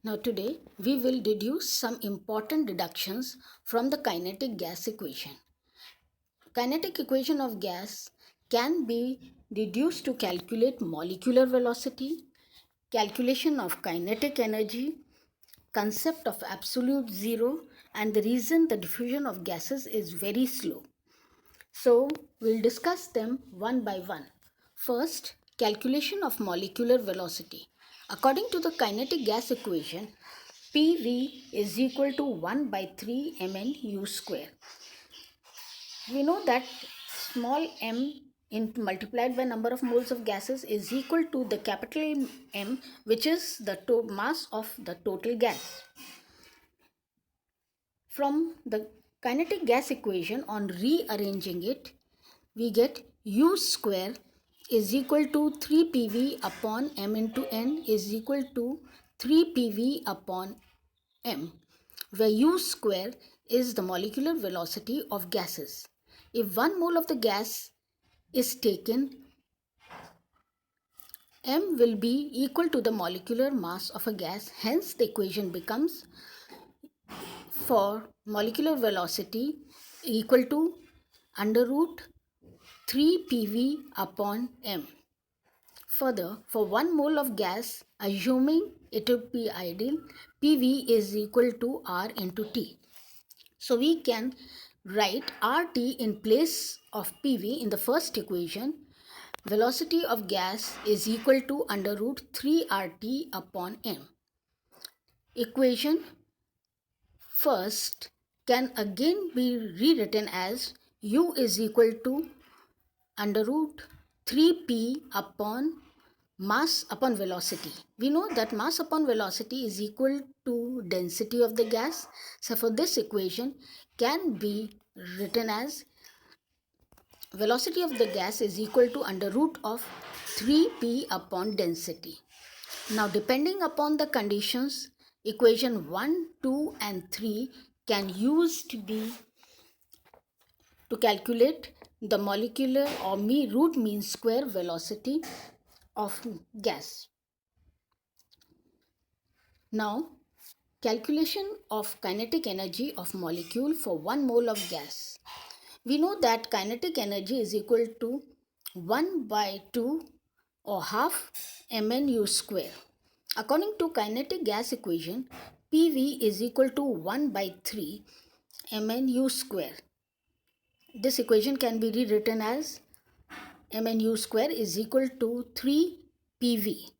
Now today we will deduce some important deductions from the kinetic gas equation. Kinetic equation of gas can be deduced to calculate molecular velocity, calculation of kinetic energy, concept of absolute zero, and the reason the diffusion of gases is very slow. So we'll discuss them one by one. First, calculation of molecular velocity. According to the kinetic gas equation, PV is equal to 1 by 3 mn u square. We know that small m multiplied by number of moles of gases is equal to the capital M, which is the mass of the total gas. From the kinetic gas equation, on rearranging it, we get U square is equal to 3 PV upon M into N is equal to 3 PV upon M, where U square is the molecular velocity of gases. If 1 mole of the gas is taken, M will be equal to the molecular mass of a gas. Hence, the equation becomes for molecular velocity equal to under root 3 PV upon M. Further, for 1 mole of gas, assuming it would be ideal, PV is equal to R into T. So we can write RT in place of PV in the first equation. Velocity of gas is equal to under root 3 RT upon M. Equation first can again be rewritten as U is equal to under root 3p upon mass upon velocity. We know that mass upon velocity is equal to density of the gas. So for this equation can be written as velocity of the gas is equal to under root of 3p upon density. Now depending upon the conditions, equation 1, 2 and 3 can use to calculate the molecular or root mean square velocity of gas. Now, calculation of kinetic energy of molecule for 1 mole of gas. We know that kinetic energy is equal to 1 by 2 or half mn u square. According to kinetic gas equation, PV is equal to 1 by 3 mn u square. This equation can be rewritten as mn u square is equal to 3 PV.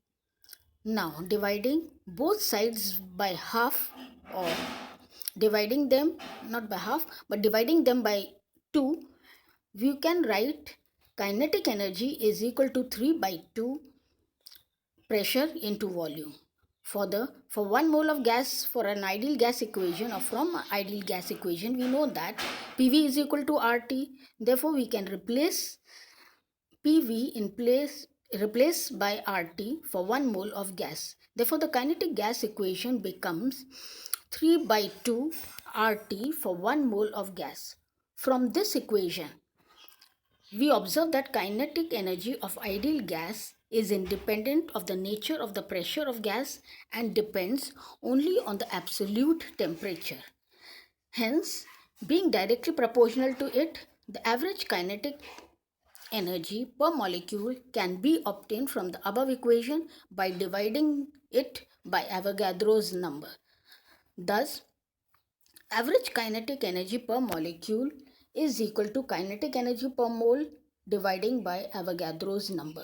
Now dividing both sides by half, or dividing them not by half but dividing them by 2, we can write kinetic energy is equal to 3 by 2 pressure into volume. For 1 mole of gas, for an ideal gas equation or from ideal gas equation, we know that PV is equal to RT. Therefore we can replace PV replaced by RT for 1 mole of gas. Therefore, the kinetic gas equation becomes 3 by 2 RT for 1 mole of gas. From this equation, we observe that kinetic energy of ideal gas is independent of the nature of the pressure of gas and depends only on the absolute temperature. Hence, being directly proportional to it, the average kinetic energy per molecule can be obtained from the above equation by dividing it by Avogadro's number. Thus, average kinetic energy per molecule is equal to kinetic energy per mole dividing by Avogadro's number.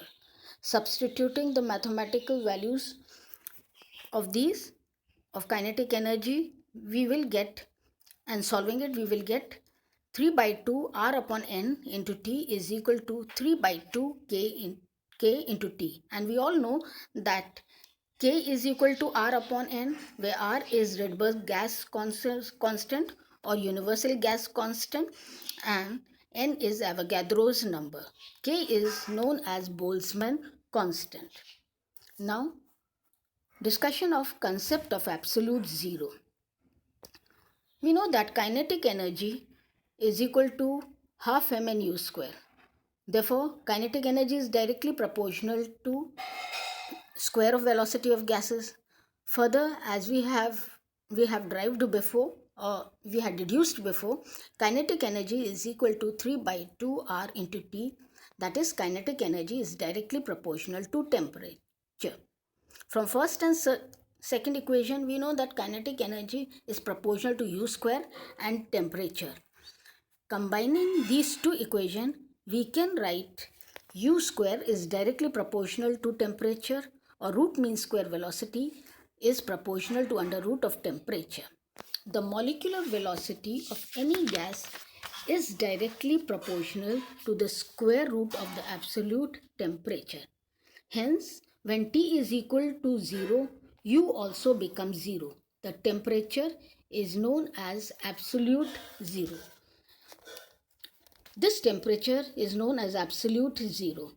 Substituting the mathematical values of these of kinetic energy, we will get, and solving it, we will get 3 by 2 R upon N into T is equal to 3 by 2 K into T. And we all know that K is equal to R upon N, where R is Rydberg gas constant or universal gas constant, and N is Avogadro's number. K is known as Boltzmann constant. Now, discussion of concept of absolute zero. We know that kinetic energy is equal to half mn u square. Therefore, kinetic energy is directly proportional to square of velocity of gases. Further, as we have derived before, or we had deduced before, kinetic energy is equal to 3 by 2 R into T. That is, kinetic energy is directly proportional to temperature. From first and second equation, we know that kinetic energy is proportional to U square and temperature. Combining these two equations, we can write U square is directly proportional to temperature, or root mean square velocity is proportional to under root of temperature. The molecular velocity of any gas is directly proportional to the square root of the absolute temperature. Hence, when T is equal to 0, U also becomes 0. The temperature is known as absolute zero. This temperature is known as absolute zero.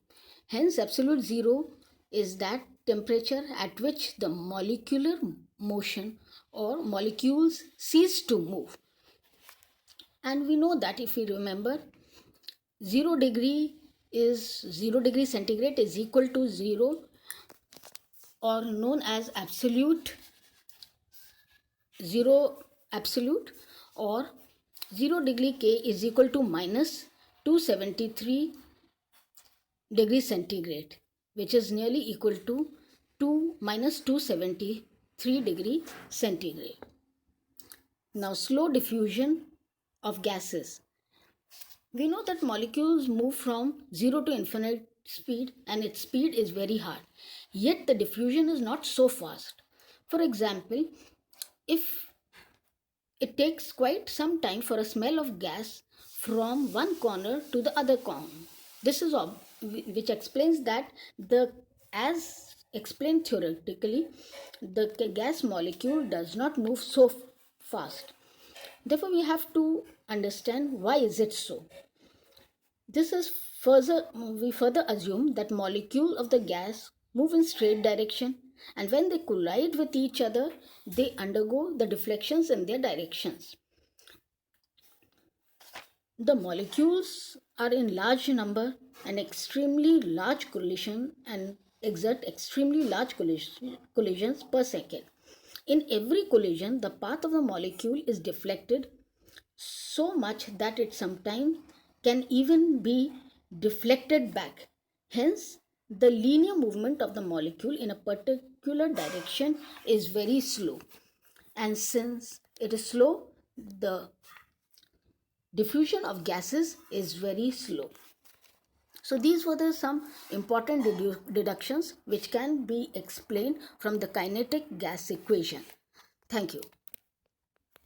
Hence, absolute zero is that temperature at which the molecular motion or molecules cease to move. And we know that, if we remember, 0 degree centigrade is equal to 0, or known as absolute or 0 degree K is equal to minus 273 degree centigrade, which is nearly equal to minus 273 degree centigrade. Now, slow diffusion of gases. We know that molecules move from 0 to infinite speed, and its speed is very hard. Yet the diffusion is not so fast. For example, if it takes quite some time for a smell of gas from one corner to the other corner. This is which explains that as explained theoretically, the gas molecule does not move so fast. Therefore, we have to understand why is it so. We further assume that molecules of the gas move in straight direction, and when they collide with each other, they undergo the deflections in their directions. The molecules are in large number and extremely large collision and exert extremely large collisions per second. In every collision, the path of the molecule is deflected so much that it sometimes can even be deflected back. Hence, the linear movement of the molecule in a particular direction is very slow. And since it is slow, the diffusion of gases is very slow. So these were some important deductions which can be explained from the kinetic gas equation. Thank you.